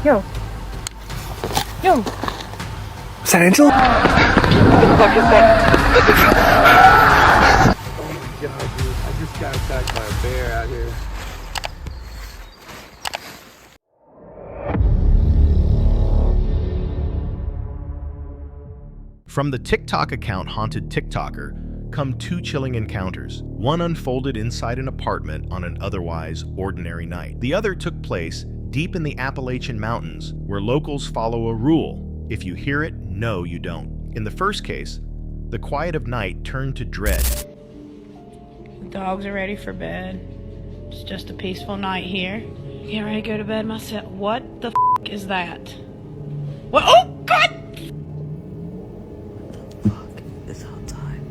Yo. Yo. Is that Angela? What the fuck is that? Oh my god, dude. I just got attacked by a bear out here. From the TikTok account Haunted TikToker come two chilling encounters. One unfolded inside an apartment on an otherwise ordinary night. The other took place deep in the Appalachian Mountains, where locals follow a rule: if you hear it, no you don't. In the first case, the quiet of night turned to dread. The dogs are ready for bed. It's just a peaceful night here. Get ready to go to bed myself. What the f is that? What? Oh, God! It's outside.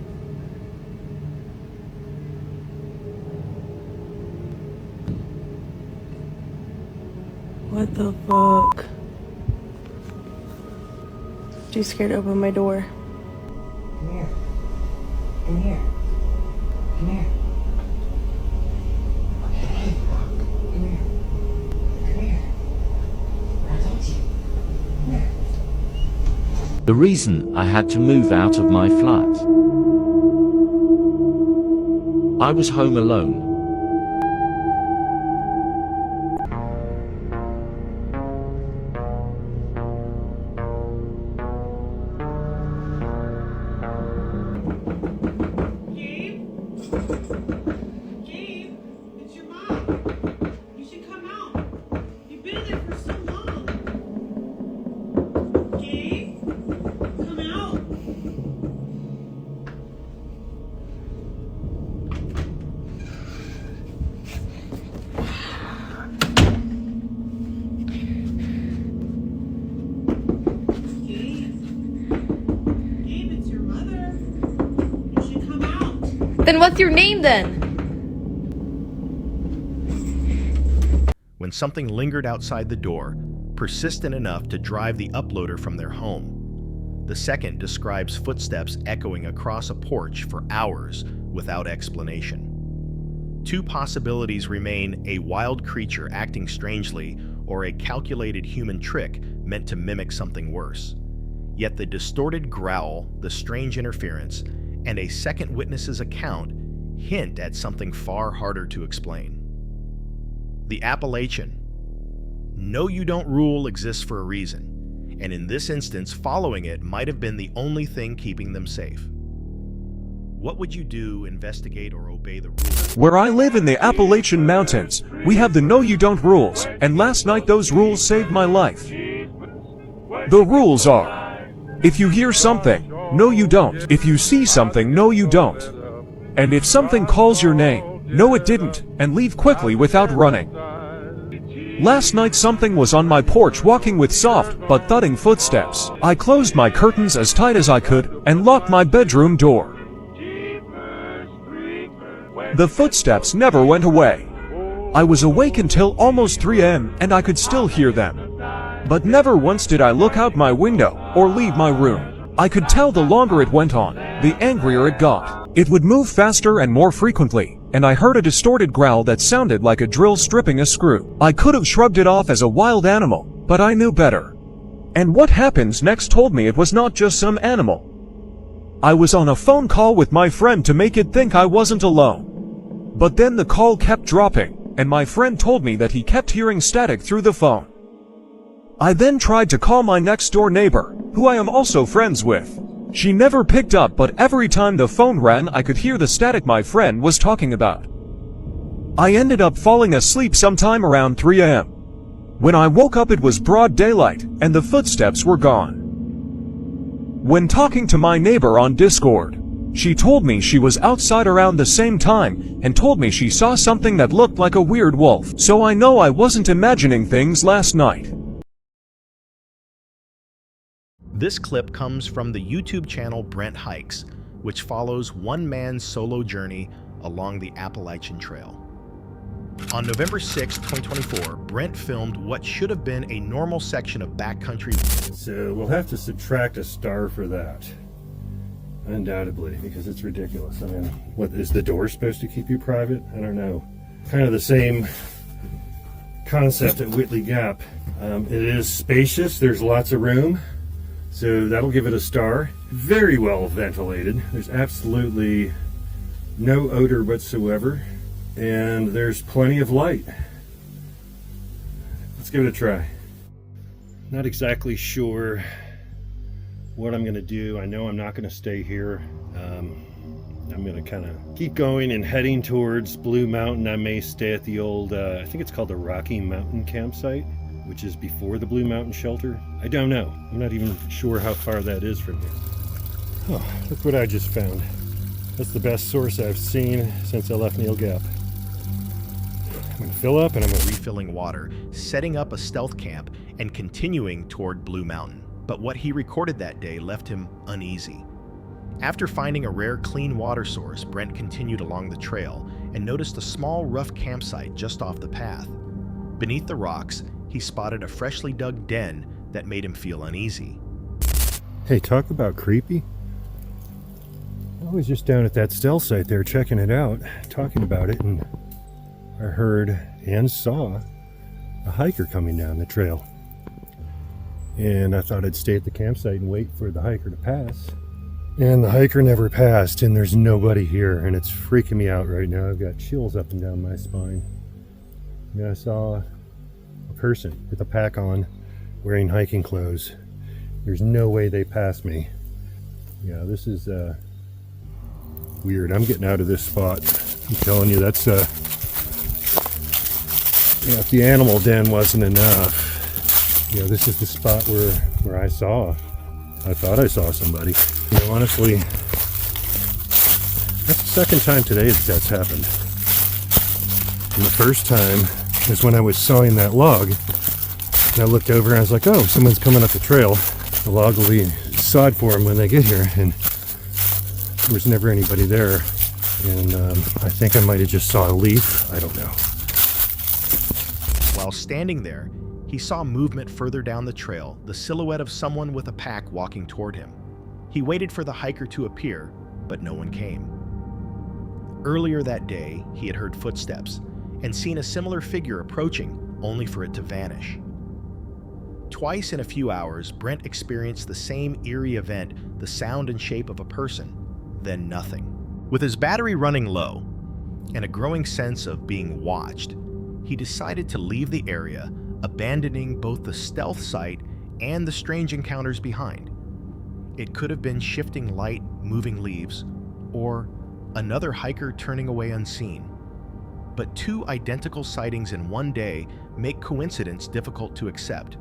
What the fuck? Too scared to open my door. Come here. Come here. Come here. Hey, come here. Come here. I told you. Come here. The reason I had to move out of my flat. I was home alone. Gabe, it's your mom. You should come out. You've been in there for so long. Gabe, come out. Gabe, it's your mother. You should come out. Then what's your name then? When something lingered outside the door, persistent enough to drive the uploader from their home. The second describes footsteps echoing across a porch for hours without explanation. Two possibilities remain: a wild creature acting strangely, or a calculated human trick meant to mimic something worse. Yet the distorted growl, the strange interference, and a second witness's account hint at something far harder to explain. The Appalachian. No you don't rule exists for a reason, and in this instance, following it might have been the only thing keeping them safe. What would you do, investigate, or obey the rules? Where I live in the Appalachian Mountains, we have the no you don't rules, and last night those rules saved my life. The rules are: if you hear something, no you don't. If you see something, no you don't. And if something calls your name, no it didn't, and leave quickly without running. Last night something was on my porch walking with soft but thudding footsteps. I closed my curtains as tight as I could and locked my bedroom door. The footsteps never went away. I was awake until almost 3 a.m. and I could still hear them. But never once did I look out my window or leave my room. I could tell the longer it went on, the angrier it got. It would move faster and more frequently, and I heard a distorted growl that sounded like a drill stripping a screw. I could have shrugged it off as a wild animal, but I knew better. And what happens next told me it was not just some animal. I was on a phone call with my friend to make it think I wasn't alone. But then the call kept dropping, and my friend told me that he kept hearing static through the phone. I then tried to call my next door neighbor, who I am also friends with. She never picked up, but every time the phone rang I could hear the static my friend was talking about. I ended up falling asleep sometime around 3 a.m. When I woke up it was broad daylight, and the footsteps were gone. When talking to my neighbor on Discord, she told me she was outside around the same time, and told me she saw something that looked like a weird wolf. So I know I wasn't imagining things last night. This clip comes from the YouTube channel Brent Hikes, which follows one man's solo journey along the Appalachian Trail. On November 6, 2024, Brent filmed what should have been a normal section of backcountry. So we'll have to subtract a star for that. Undoubtedly, because it's ridiculous. I mean, what is the door supposed to keep you private? I don't know. Kind of the same concept at Whitley Gap. It is spacious. There's lots of room. So that'll give it a star. Very well ventilated. There's absolutely no odor whatsoever. And there's plenty of light. Let's give it a try. Not exactly sure what I'm going to do. I know I'm not going to stay here. I'm going to kind of keep going and heading towards Blue Mountain. I may stay at the old, I think it's called the Rocky Mountain campsite, which is before the Blue Mountain shelter. I don't know. I'm not even sure how far that is from here. Oh, look what I just found. That's the best source I've seen since I left Neil Gap. I'm going to fill up and I'm going to refilling water, setting up a stealth camp, and continuing toward Blue Mountain. But what he recorded that day left him uneasy. After finding a rare clean water source, Brent continued along the trail and noticed a small rough campsite just off the path. Beneath the rocks, he spotted a freshly dug den that made him feel uneasy. Hey, talk about creepy. I was just down at that stealth site there checking it out, talking about it, and I heard and saw a hiker coming down the trail. And I thought I'd stay at the campsite and wait for the hiker to pass. And the hiker never passed, and there's nobody here, and it's freaking me out right now. I've got chills up and down my spine. Yeah, I saw a person with a pack on, wearing hiking clothes. There's no way they passed me. Yeah, this is weird. I'm getting out of this spot. I'm telling you, that's yeah, if the animal den wasn't enough, you know, this is the spot where I thought I saw somebody. You know, honestly, that's the second time today that's happened. And the first time is when I was sawing that log. And I looked over and I was like, oh, someone's coming up the trail. The log will be sawed for them when they get here. And there was never anybody there. And I think I might have just saw a leaf. I don't know. While standing there, he saw movement further down the trail, the silhouette of someone with a pack walking toward him. He waited for the hiker to appear, but no one came. Earlier that day, he had heard footsteps and seen a similar figure approaching, only for it to vanish. Twice in a few hours, Brent experienced the same eerie event, the sound and shape of a person, then nothing. With his battery running low and a growing sense of being watched, he decided to leave the area, abandoning both the stealth site and the strange encounters behind. It could have been shifting light, moving leaves, or another hiker turning away unseen. But two identical sightings in one day make coincidence difficult to accept.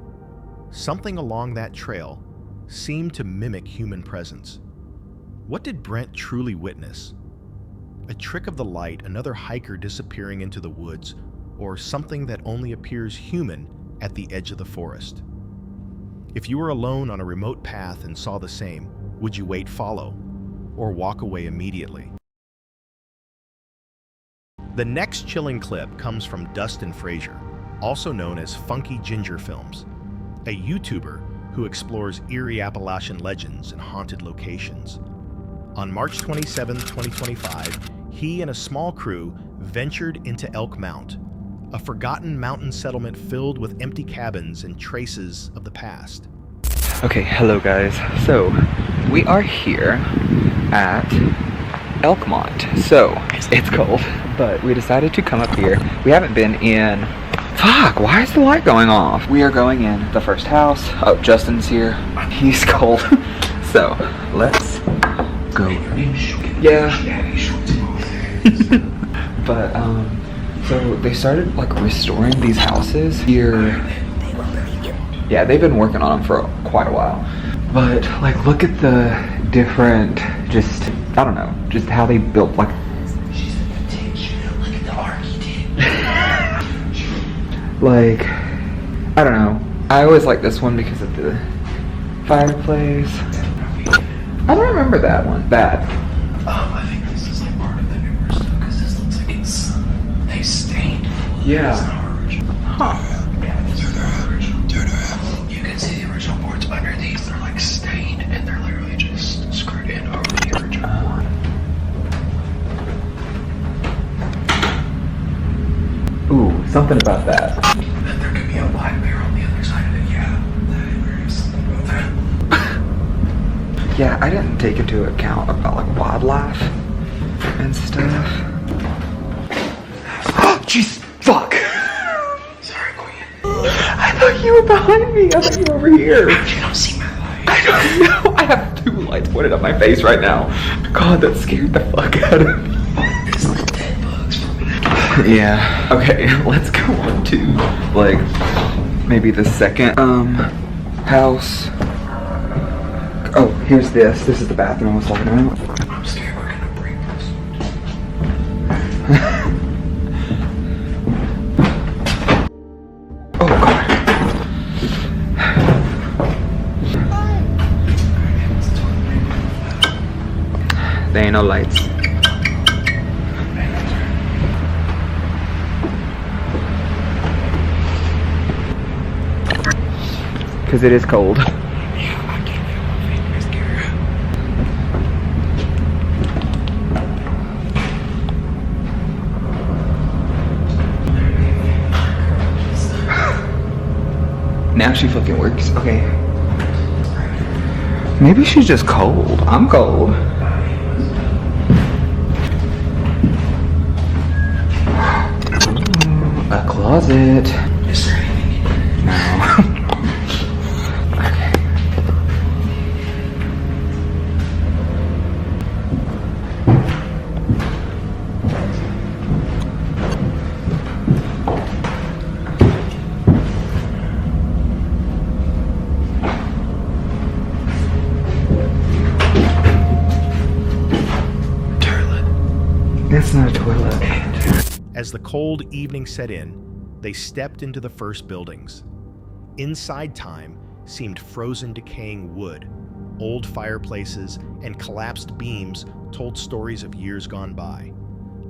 Something along that trail seemed to mimic human presence. What did Brent truly witness? A trick of the light, another hiker disappearing into the woods, or something that only appears human at the edge of the forest? If you were alone on a remote path and saw the same, would you wait, follow, or walk away immediately? The next chilling clip comes from Dustin Frazier, also known as Funky Ginger Films, a YouTuber who explores eerie Appalachian legends and haunted locations. On March 27, 2025, he and a small crew ventured into Elk Mount, a forgotten mountain settlement filled with empty cabins and traces of the past. Okay, hello guys. So, we are here at Elkmont. So, it's cold, but we decided to come up here. We haven't been in... Fuck, why is the light going off? We are going in the first house. Oh, Justin's here. He's cold. So, let's go. Yeah. But, so they started like restoring these houses here. Yeah, they've been working on them for quite a while. But like, look at the different, just, I don't know, just how they built like. She's in the ditch. Look at the arc he did. Like, I don't know. I always like this one because of the fireplace. I don't remember that one. That. I think this is like part of the newer stuff because this looks like it's they stained. Yeah. It's not original. Huh. Yeah, these are the original. You can see the original boards under these. They're like stained and they're literally just screwed in over the original board. Ooh, something about that. And there could be a black bear on the other side. Yeah, I didn't take into account about like wildlife and stuff. Jeez, fuck! Sorry, Queen. I thought you were behind me. I thought you were over here. You don't see my light. I don't know. I have 2 lights pointed at my face right now. God, that scared the fuck out of me. It's like dead bugs from me. Yeah. Okay, let's go on to like maybe the second house. Oh, here's this. This is the bathroom I was talking about. I'm scared we're gonna break this. Oh god. There ain't no lights. Cause it is cold. Yeah, I can't feel my feet. It's scary. Now she fucking works. Okay. Maybe she's just cold. I'm cold. Ooh, a closet. Is there anything in there? No. Okay. Toilet. That's not a toilet. As the cold evening set in, they stepped into the first buildings. Inside time seemed frozen decaying wood. Old fireplaces and collapsed beams told stories of years gone by.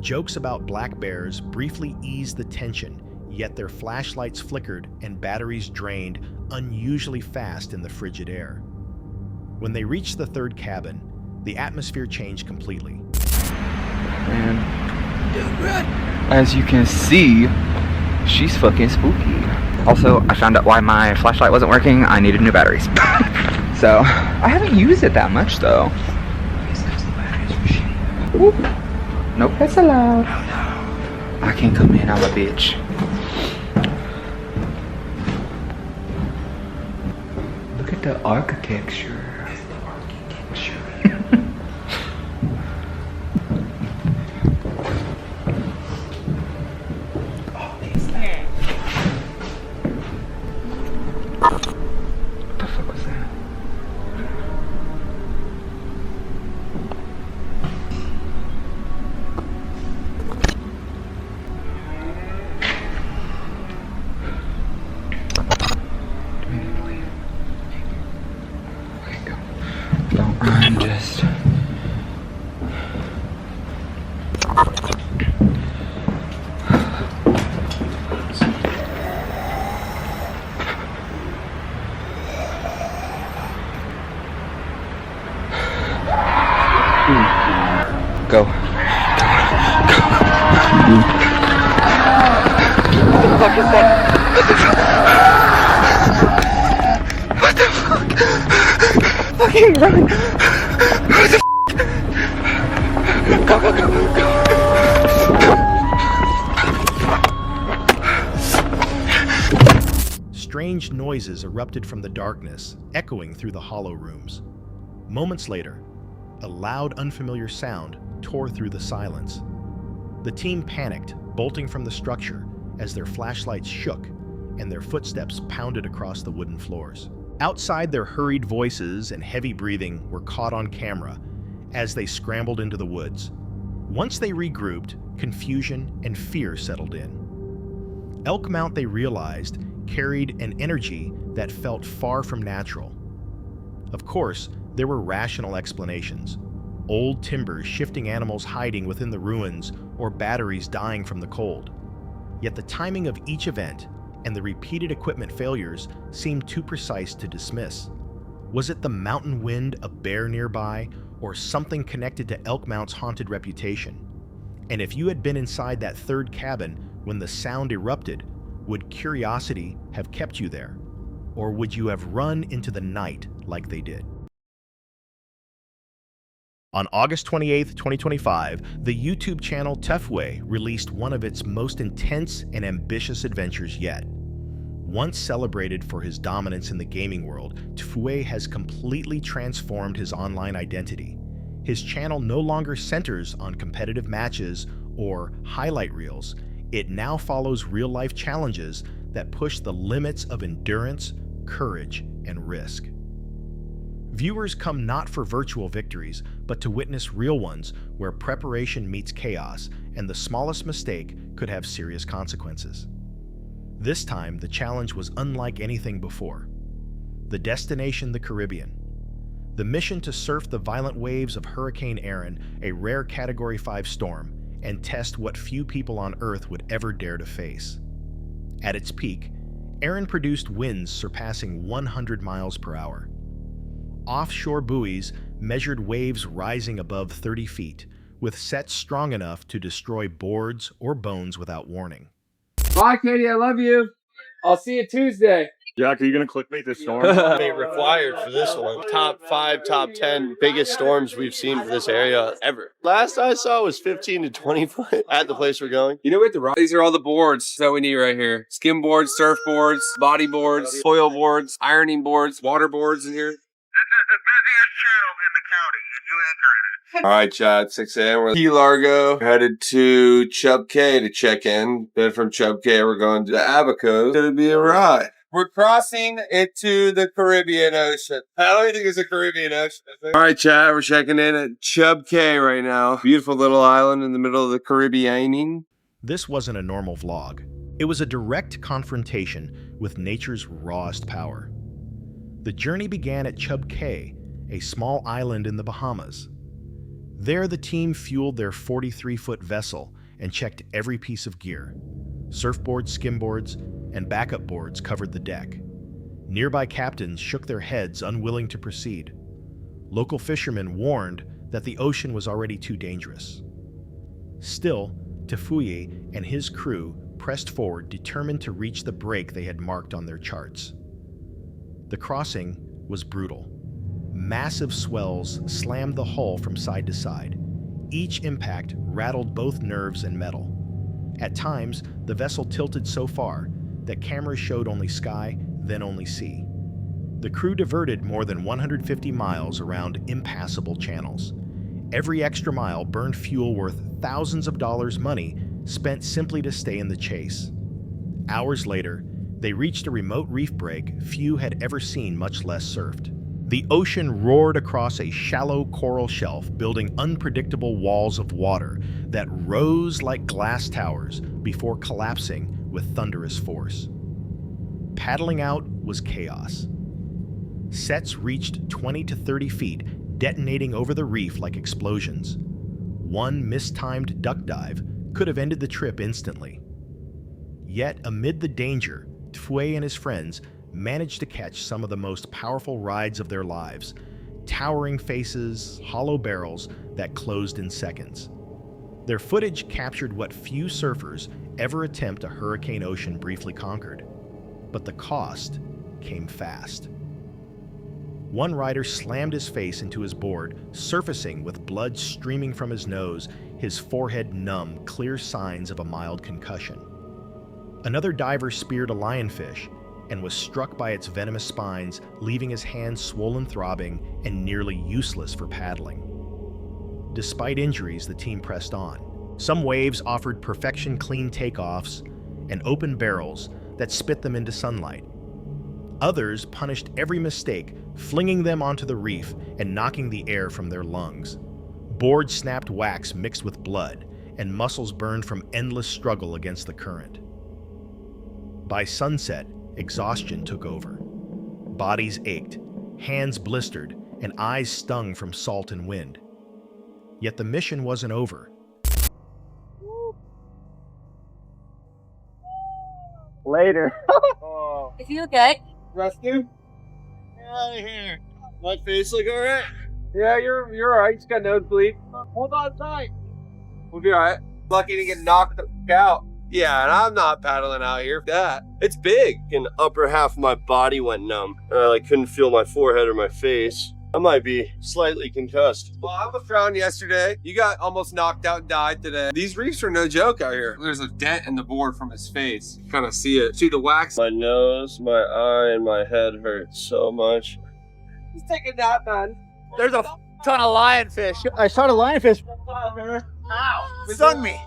Jokes about black bears briefly eased the tension, yet their flashlights flickered and batteries drained unusually fast in the frigid air. When they reached the third cabin, the atmosphere changed completely. And as you can see, she's fucking spooky. Also, I found out why my flashlight wasn't working. I needed new batteries. So, I haven't used it that much though. Whoop. No pets allowed. I can't come in, I'm a bitch. Look at the architecture. What the fuck was that? Do we need to leave? Okay, go. Don't run, just... Go. What the fuck is that? What the fuck? Fucking run! What the fuck? Go, go, go, go. Strange noises erupted from the darkness, echoing through the hollow rooms. Moments later, a loud, unfamiliar sound tore through the silence. The team panicked, bolting from the structure as their flashlights shook and their footsteps pounded across the wooden floors. Outside, their hurried voices and heavy breathing were caught on camera as they scrambled into the woods. Once they regrouped, confusion and fear settled in. Elk Mount, they realized, carried an energy that felt far from natural. Of course, there were rational explanations. Old timbers shifting animals hiding within the ruins or batteries dying from the cold. Yet the timing of each event and the repeated equipment failures seemed too precise to dismiss. Was it the mountain wind, a bear nearby, or something connected to Elk Mount's haunted reputation? And if you had been inside that third cabin when the sound erupted, would curiosity have kept you there? Or would you have run into the night like they did? On August 28, 2025, the YouTube channel Tefue released one of its most intense and ambitious adventures yet. Once celebrated for his dominance in the gaming world, Tefue has completely transformed his online identity. His channel no longer centers on competitive matches or highlight reels. It now follows real-life challenges that push the limits of endurance, courage, and risk. Viewers come not for virtual victories, but to witness real ones where preparation meets chaos and the smallest mistake could have serious consequences. This time, the challenge was unlike anything before. The destination, the Caribbean. The mission to surf the violent waves of Hurricane Erin, a rare Category 5 storm, and test what few people on Earth would ever dare to face. At its peak, Erin produced winds surpassing 100 miles per hour. Offshore buoys measured waves rising above 30 feet, with sets strong enough to destroy boards or bones without warning. Bye, Katie. I love you. I'll see you Tuesday. Jack, are you going to clickbait this storm? They required for this one. Top 5, top 10 biggest storms we've seen for this area ever. Last I saw was 15 to 20 foot at the place we're going. You know what? These are all the boards that we need right here. Skim boards, surfboards, body boards, foil boards, ironing boards, water boards in here. This is the busiest channel in the county, and you anchor it. All right, Chad, 6 a.m. We're Key Largo, headed to Chub Cay to check in. Then from Chub Cay, we're going to Abaco. It's going to be a ride. We're crossing into the Caribbean Ocean. I don't even think it's a Caribbean Ocean. All right, Chad, we're checking in at Chub Cay right now. Beautiful little island in the middle of the Caribbean. This wasn't a normal vlog. It was a direct confrontation with nature's rawest power. The journey began at Chub Cay, a small island in the Bahamas. There, the team fueled their 43-foot vessel and checked every piece of gear. Surfboards, skimboards, and backup boards covered the deck. Nearby captains shook their heads, unwilling to proceed. Local fishermen warned that the ocean was already too dangerous. Still, Tefue and his crew pressed forward, determined to reach the break they had marked on their charts. The crossing was brutal. Massive swells slammed the hull from side to side. Each impact rattled both nerves and metal. At times, the vessel tilted so far that cameras showed only sky, then only sea. The crew diverted more than 150 miles around impassable channels. Every extra mile burned fuel worth thousands of dollars money spent simply to stay in the chase. Hours later, they reached a remote reef break few had ever seen, much less surfed. The ocean roared across a shallow coral shelf, building unpredictable walls of water that rose like glass towers before collapsing with thunderous force. Paddling out was chaos. Sets reached 20 to 30 feet, detonating over the reef like explosions. One mistimed duck dive could have ended the trip instantly. Yet, amid the danger, Tefue and his friends managed to catch some of the most powerful rides of their lives, towering faces, hollow barrels that closed in seconds. Their footage captured what few surfers ever attempt a hurricane ocean briefly conquered. But the cost came fast. One rider slammed his face into his board, surfacing with blood streaming from his nose, his forehead numb, clear signs of a mild concussion. Another diver speared a lionfish and was struck by its venomous spines, leaving his hands swollen, throbbing, and nearly useless for paddling. Despite injuries, the team pressed on. Some waves offered perfection clean takeoffs and open barrels that spit them into sunlight. Others punished every mistake, flinging them onto the reef and knocking the air from their lungs. Boards snapped wax mixed with blood, and muscles burned from endless struggle against the current. By sunset, exhaustion took over. Bodies ached, hands blistered, and eyes stung from salt and wind. Yet the mission wasn't over. Later. Is he okay? Rescue? Get out of here. My face look alright? Yeah, you're alright. Just got nosebleed. Hold on tight. We'll be alright. Lucky to get knocked the f*** out. Yeah, and I'm not paddling out here for that. It's big, and the upper half of my body went numb. And I couldn't feel my forehead or my face. I might be slightly concussed. Well, I was drowned yesterday. You got almost knocked out and died today. These reefs are no joke out here. There's a dent in the board from his face. Kind of see it. See the wax? My nose, my eye, and my head hurt so much. He's taking that, man. There's a ton of lionfish. I saw the lionfish. Ow! Stung me.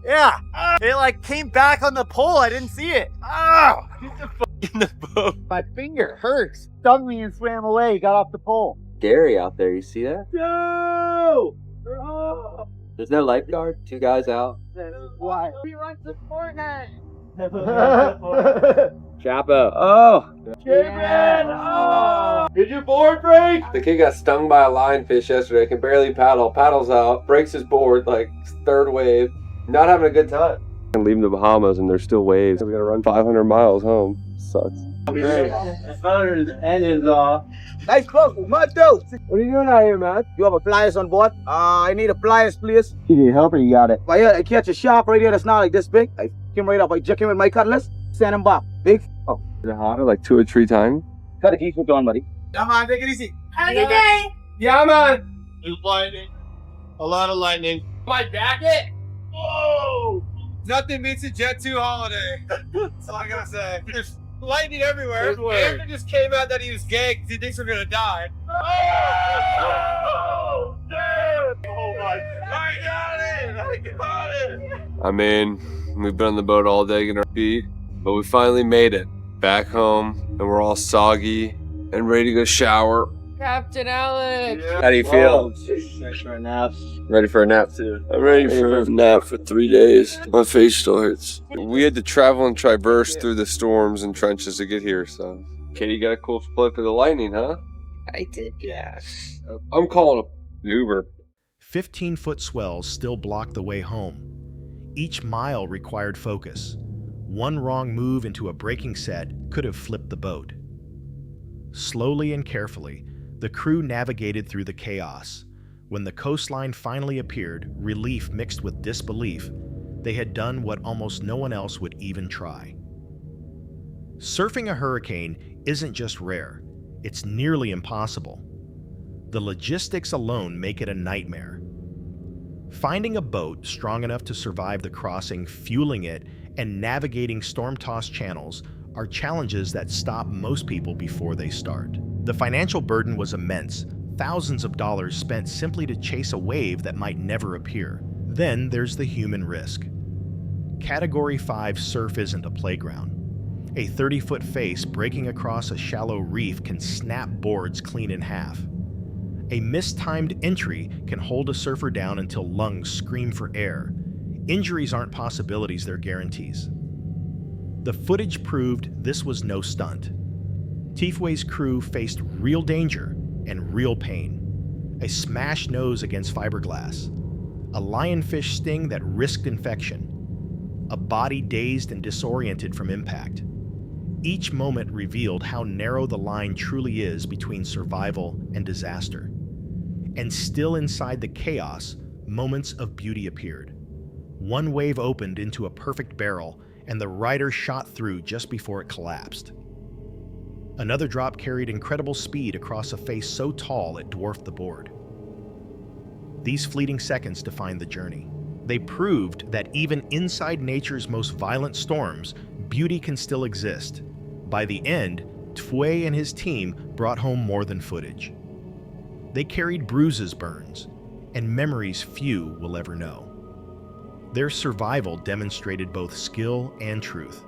Yeah. It like came back on the pole. I didn't see it. Ow! Get the fuck in the boat. My finger hurts. Stung me and swam away. Got off the pole. Scary out there. You see that? No! There's no lifeguard. 2 guys out. Why? He runs the Fortnite. Chapo. Oh! Oh! Did your board break? The kid got stung by a lionfish yesterday. Can barely paddle. Paddles out. Breaks his board like 3rd wave. Not having a good time. I'm leaving the Bahamas and there's still waves. We gotta run 500 miles home. Sucks. Great. And his nice boat, mud dope. What are you doing out here, man? You have a pliers on board? I need a pliers, please. You need help or you got it? Right here, I catch a shark right here that's not like this big. I came right up. I jack him with my cutlass, send him back. Big. Oh. Is it hotter like 2 or 3 times? Cut the key switch on, buddy. Come on, take it easy. Have a good day. Yeah, man. There's lightning. A lot of lightning. My jacket. Whoa! Nothing beats a Jet 2 holiday. That's all I gotta say. There's lightning everywhere. Everywhere. Andrew just came out that he was gay because he thinks we're gonna die. Oh, damn! Oh my! I got it! I got it! I mean, we've been on the boat all day getting our feet, but we finally made it back home, and we're all soggy and ready to go shower. Captain Alex. Yeah. How do you feel? Ready for a nap. Ready for a nap too. I'm ready for a nap for 3 days. My face still hurts. We had to travel and traverse through the storms and trenches to get here, so. Katie got a cool split for the lightning, huh? I did, Yeah. I'm calling a Uber. 15-foot swells still blocked the way home. Each mile required focus. One wrong move into a braking set could have flipped the boat. Slowly and carefully, the crew navigated through the chaos. When the coastline finally appeared, relief mixed with disbelief, they had done what almost no one else would even try. Surfing a hurricane isn't just rare, it's nearly impossible. The logistics alone make it a nightmare. Finding a boat strong enough to survive the crossing, fueling it, and navigating storm-tossed channels are challenges that stop most people before they start. The financial burden was immense, thousands of dollars spent simply to chase a wave that might never appear. Then there's the human risk. Category 5 surf isn't a playground. A 30-foot face breaking across a shallow reef can snap boards clean in half. A mistimed entry can hold a surfer down until lungs scream for air. Injuries aren't possibilities, they're guarantees. The footage proved this was no stunt. Tifway's crew faced real danger and real pain. A smashed nose against fiberglass. A lionfish sting that risked infection. A body dazed and disoriented from impact. Each moment revealed how narrow the line truly is between survival and disaster. And still inside the chaos, moments of beauty appeared. One wave opened into a perfect barrel, and the rider shot through just before it collapsed. Another drop carried incredible speed across a face so tall it dwarfed the board. These fleeting seconds defined the journey. They proved that even inside nature's most violent storms, beauty can still exist. By the end, Tfue and his team brought home more than footage. They carried bruises, burns, and memories few will ever know. Their survival demonstrated both skill and truth.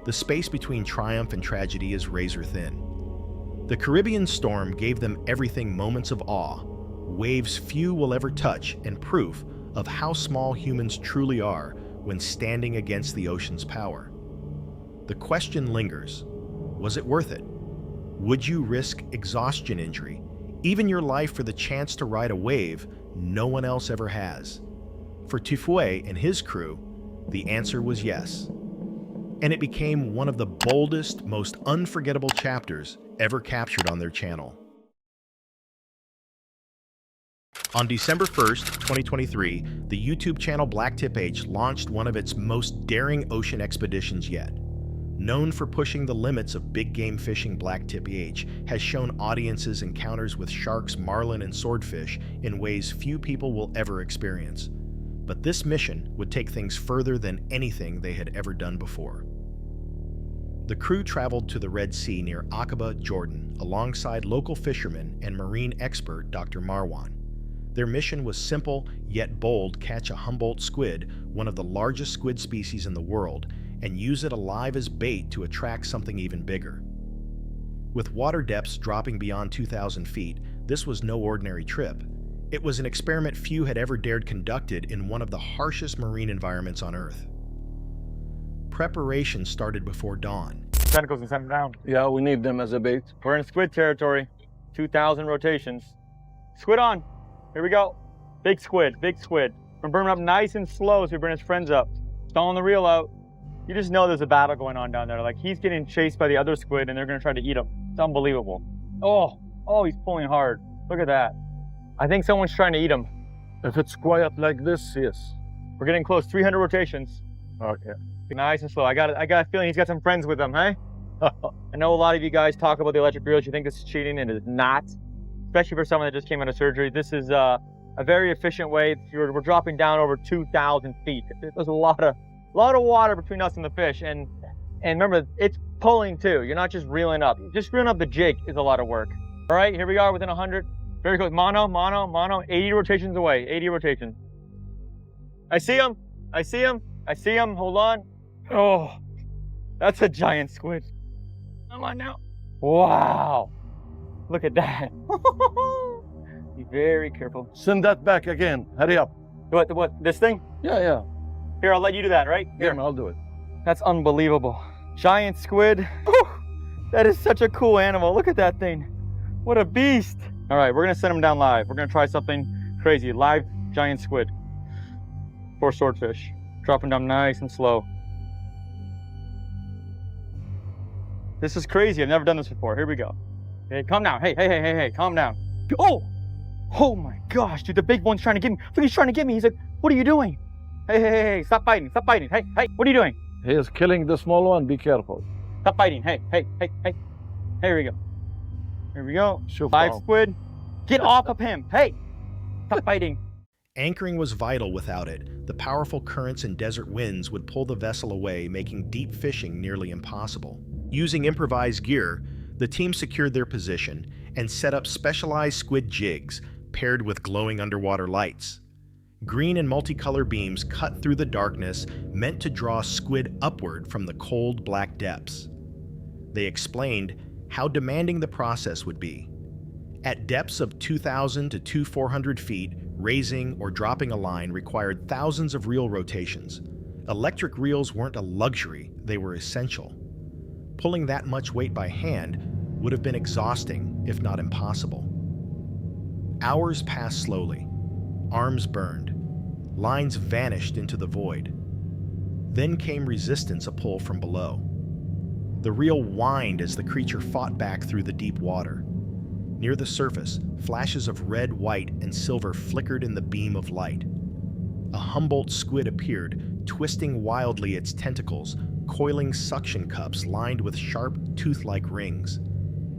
The space between triumph and tragedy is razor thin. The Caribbean storm gave them everything: moments of awe, waves few will ever touch, and proof of how small humans truly are when standing against the ocean's power. The question lingers: was it worth it? Would you risk exhaustion injury, even your life, for the chance to ride a wave no one else ever has? For Tifue and his crew, the answer was yes. And it became one of the boldest, most unforgettable chapters ever captured on their channel. On December 1st, 2023, the YouTube channel Black Tip H launched one of its most daring ocean expeditions yet. known for pushing the limits of big game fishing blacktip EH, has shown audiences encounters with sharks, marlin, and swordfish in ways few people will ever experience. But this mission would take things further than anything they had ever done before. The crew traveled to the Red Sea near Aqaba, Jordan, alongside local fishermen and marine expert Dr. Marwan. Their mission was simple yet bold: catch a Humboldt squid, one of the largest squid species in the world, and use it alive as bait to attract something even bigger. With water depths dropping beyond 2,000 feet, this was no ordinary trip. It was an experiment few had ever dared conducted in one of the harshest marine environments on Earth. Preparation started before dawn. Tentacles and send them down. Yeah, we need them as a bait. We're in squid territory. 2,000 rotations. Squid on. Here we go. Big squid, big squid. We're burning up nice and slow as we bring his friends up. Stalling the reel out. You just know there's a battle going on down there. Like, he's getting chased by the other squid and they're gonna try to eat him. It's unbelievable. Oh, he's pulling hard. Look at that. I think someone's trying to eat him. If it's quiet like this, yes. We're getting close, 300 rotations. Okay. Nice and slow. I got a feeling he's got some friends with him, hey? I know a lot of you guys talk about the electric reels. You think this is cheating, and it's not. Especially for someone that just came out of surgery. This is a very efficient way. We're dropping down over 2,000 feet. There's a lot of water between us and the fish, and remember, it's pulling too. You're not just reeling up. Just reeling up the jig is a lot of work. All right, here we are within 100. Very close. Mono. 80 rotations away. 80 rotations. I see him. Hold on. Oh, that's a giant squid. Come on now. Wow. Look at that. Be very careful. Send that back again. Hurry up. What? This thing? Yeah. Here, I'll let you do that, right? Here, I'll do it. That's unbelievable. Giant squid. Whew. That is such a cool animal. Look at that thing. What a beast. All right, we're gonna send him down live. We're gonna try something crazy. Live giant squid. 4 swordfish. Dropping down nice and slow. This is crazy. I've never done this before. Here we go. Hey, calm down. Hey, calm down. Oh my gosh, dude, the big one's trying to get me. Look, he's trying to get me. He's like, what are you doing? Hey, stop fighting. Hey, what are you doing? He is killing the small one. Be careful. Stop fighting. Hey. Here we go. Live squid. Get off of him. Hey, stop fighting. Anchoring was vital without it. The powerful currents and desert winds would pull the vessel away, making deep fishing nearly impossible. Using improvised gear, the team secured their position and set up specialized squid jigs paired with glowing underwater lights. Green and multicolor beams cut through the darkness, meant to draw squid upward from the cold, black depths. They explained how demanding the process would be. At depths of 2,000 to 2,400 feet, raising or dropping a line required thousands of reel rotations. Electric reels weren't a luxury, they were essential. Pulling that much weight by hand would have been exhausting, if not impossible. Hours passed slowly. Arms burned. Lines vanished into the void. Then came resistance, a pull from below. The reel whined as the creature fought back through the deep water. Near the surface, flashes of red, white, and silver flickered in the beam of light. A Humboldt squid appeared, twisting wildly its tentacles, coiling suction cups lined with sharp, tooth-like rings.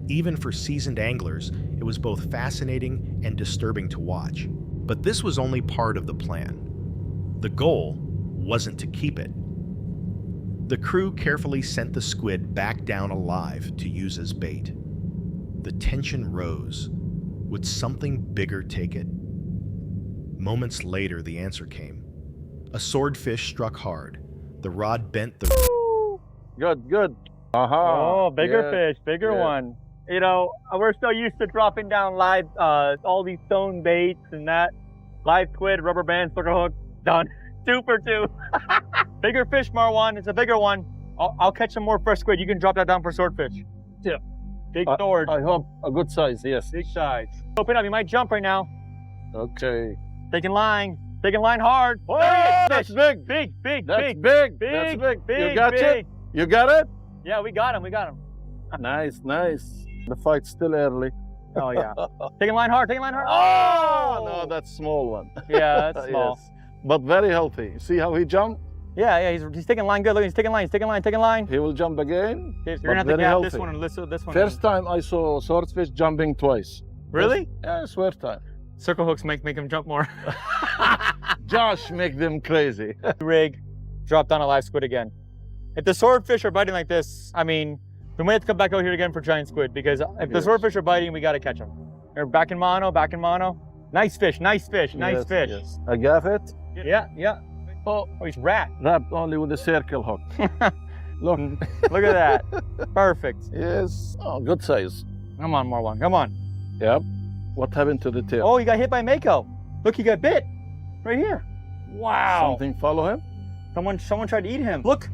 Even for seasoned anglers, it was both fascinating and disturbing to watch. But this was only part of the plan. The goal wasn't to keep it. The crew carefully sent the squid back down alive to use as bait. The tension rose. Would something bigger take it? Moments later, the answer came. A swordfish struck hard. The rod bent the... Good. Oh, bigger fish, bigger one. You know, we're so used to dropping down live, all these stone baits and that. Live squid, rubber band, sucker hook, done. Super 2. Bigger fish, Marwan. It's a bigger one. I'll catch some more fresh squid. You can drop that down for swordfish. Yeah. Big sword. I hope a good size, yes. Big size. Open up. You might jump right now. Okay. Taking line hard. Oh, that's big. Big. That's big. You got it? You got it? Yeah, we got him. Nice. The fight's still early. Oh, yeah. Taking line hard. Oh, no, that's small one. Yeah, that's small. Yes. But very healthy. See how he jumped? Yeah, he's taking line good. Look, he's taking line, taking line. He will jump again. Okay, so you're gonna have to gap this one and this one. First time I saw swordfish jumping twice. Really? Yeah, first time. Circle hooks make him jump more. Josh make them crazy. Rig, drop down a live squid again. If the swordfish are biting like this, I mean, we might have to come back out here again for giant squid, because if the swordfish are biting, we gotta catch them. They're back in mono. Nice fish. Yes. I got it. Yeah. Oh, he's wrapped only with a circle hook. Look at that. Perfect. Yes. Oh, good size. Come on, Marwan. Come on. Yep. What happened to the tail? Oh, he got hit by Mako. Look, he got bit. Right here. Wow. Something follow him? Someone tried to eat him. Look,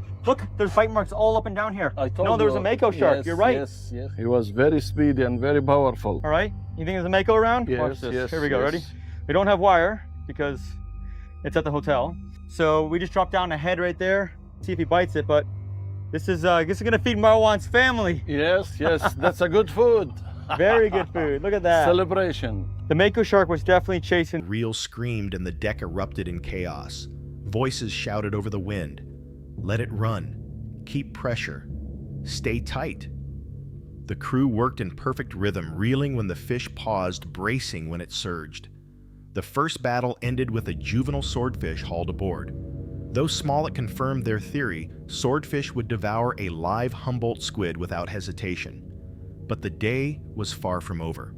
there's bite marks all up and down here. I told no, there was a Mako shark. Yes, You're right. Yes. He was very speedy and very powerful. All right. You think there's a Mako around? Yes, Watch this. yes. Here we go. Ready? We don't have wire because it's at the hotel. So we just drop down the head right there, see if he bites it. But this is, I guess, gonna feed Marwan's family. Yes. That's a good food. Very good food. Look at that. Celebration. The Mako shark was definitely chasing. Reel screamed and the deck erupted in chaos. Voices shouted over the wind. Let it run. Keep pressure. Stay tight. The crew worked in perfect rhythm, reeling when the fish paused, bracing when it surged. The first battle ended with a juvenile swordfish hauled aboard. Though Smollett confirmed their theory, swordfish would devour a live Humboldt squid without hesitation. But the day was far from over.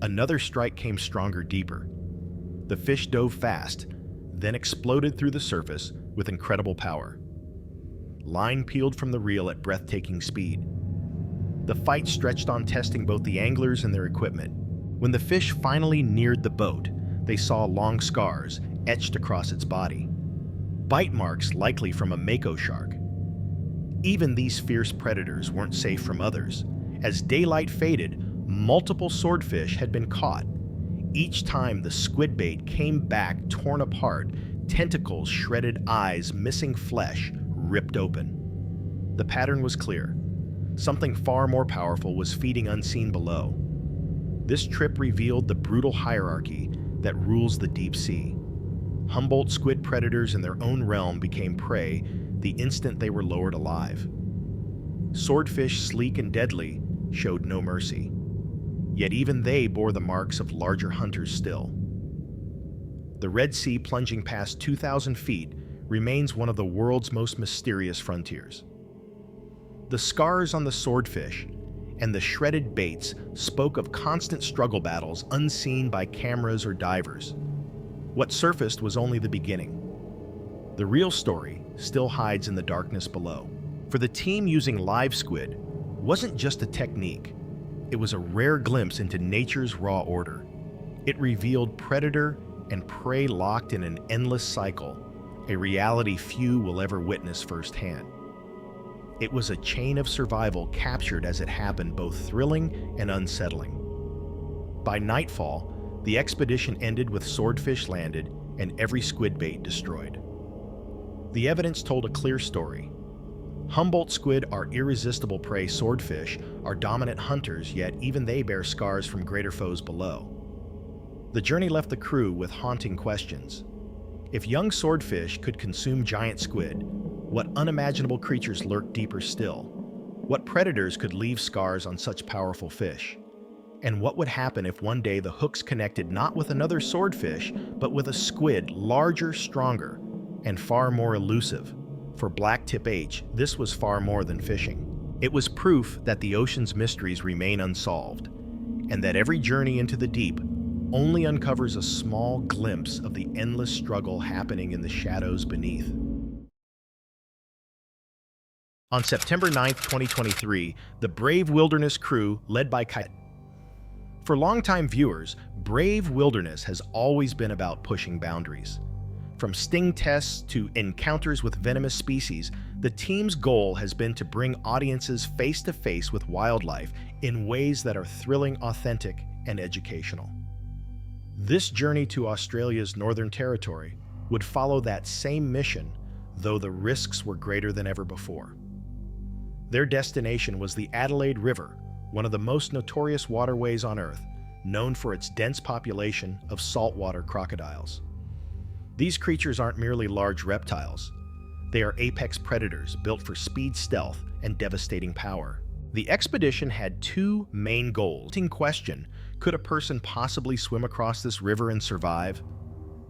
Another strike came stronger, deeper. The fish dove fast, then exploded through the surface with incredible power. Line peeled from the reel at breathtaking speed. The fight stretched on, testing both the anglers and their equipment. When the fish finally neared the boat, they saw long scars etched across its body. Bite marks likely from a Mako shark. Even these fierce predators weren't safe from others. As daylight faded, multiple swordfish had been caught. Each time the squid bait came back torn apart, tentacles, shredded eyes, missing flesh, ripped open. The pattern was clear. Something far more powerful was feeding unseen below. This trip revealed the brutal hierarchy that rules the deep sea. Humboldt squid predators in their own realm became prey the instant they were lowered alive. Swordfish, sleek and deadly, showed no mercy. Yet even they bore the marks of larger hunters still. The Red Sea, plunging past 2,000 feet, remains one of the world's most mysterious frontiers. The scars on the swordfish and the shredded baits spoke of constant struggle battles unseen by cameras or divers. What surfaced was only the beginning. The real story still hides in the darkness below. For the team using live squid wasn't just a technique, it was a rare glimpse into nature's raw order. It revealed predator and prey locked in an endless cycle, a reality few will ever witness firsthand. It was a chain of survival captured as it happened, both thrilling and unsettling. By nightfall, the expedition ended with swordfish landed and every squid bait destroyed. The evidence told a clear story. Humboldt squid are irresistible prey. Swordfish are dominant hunters, yet even they bear scars from greater foes below. The journey left the crew with haunting questions. If young swordfish could consume giant squid, what unimaginable creatures lurked deeper still? What predators could leave scars on such powerful fish? And what would happen if one day the hooks connected not with another swordfish, but with a squid larger, stronger, and far more elusive? For Blacktip H, this was far more than fishing. It was proof that the ocean's mysteries remain unsolved, and that every journey into the deep only uncovers a small glimpse of the endless struggle happening in the shadows beneath. On September 9, 2023, the Brave Wilderness crew, led by Kai. For longtime viewers, Brave Wilderness has always been about pushing boundaries. From sting tests to encounters with venomous species, the team's goal has been to bring audiences face to face with wildlife in ways that are thrilling, authentic, and educational. This journey to Australia's Northern Territory would follow that same mission, though the risks were greater than ever before. Their destination was the Adelaide River, one of the most notorious waterways on Earth, known for its dense population of saltwater crocodiles. These creatures aren't merely large reptiles. They are apex predators built for speed, stealth, and devastating power. The expedition had two main goals. In question, could a person possibly swim across this river and survive?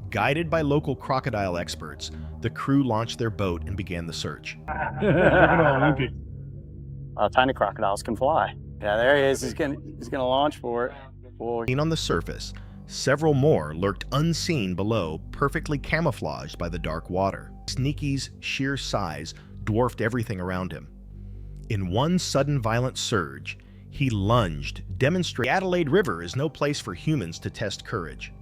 Guided by local crocodile experts, the crew launched their boat and began the search. Tiny crocodiles can fly. Yeah, there he is. He's gonna launch for it. Boy. Seen on the surface, several more lurked unseen below, perfectly camouflaged by the dark water. Sneaky's sheer size dwarfed everything around him. In one sudden violent surge, he lunged, demonstrating the Adelaide River is no place for humans to test courage.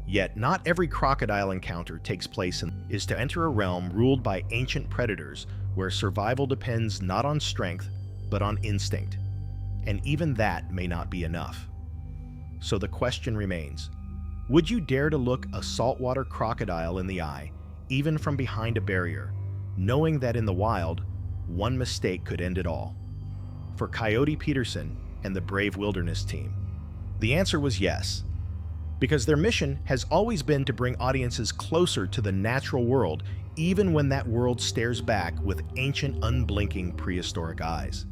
Yet not every crocodile encounter takes place is to enter a realm ruled by ancient predators where survival depends not on strength, but on instinct. And even that may not be enough. So the question remains, would you dare to look a saltwater crocodile in the eye, even from behind a barrier, knowing that in the wild, one mistake could end it all? For Coyote Peterson and the Brave Wilderness team, the answer was yes, because their mission has always been to bring audiences closer to the natural world, even when that world stares back with ancient, unblinking prehistoric eyes.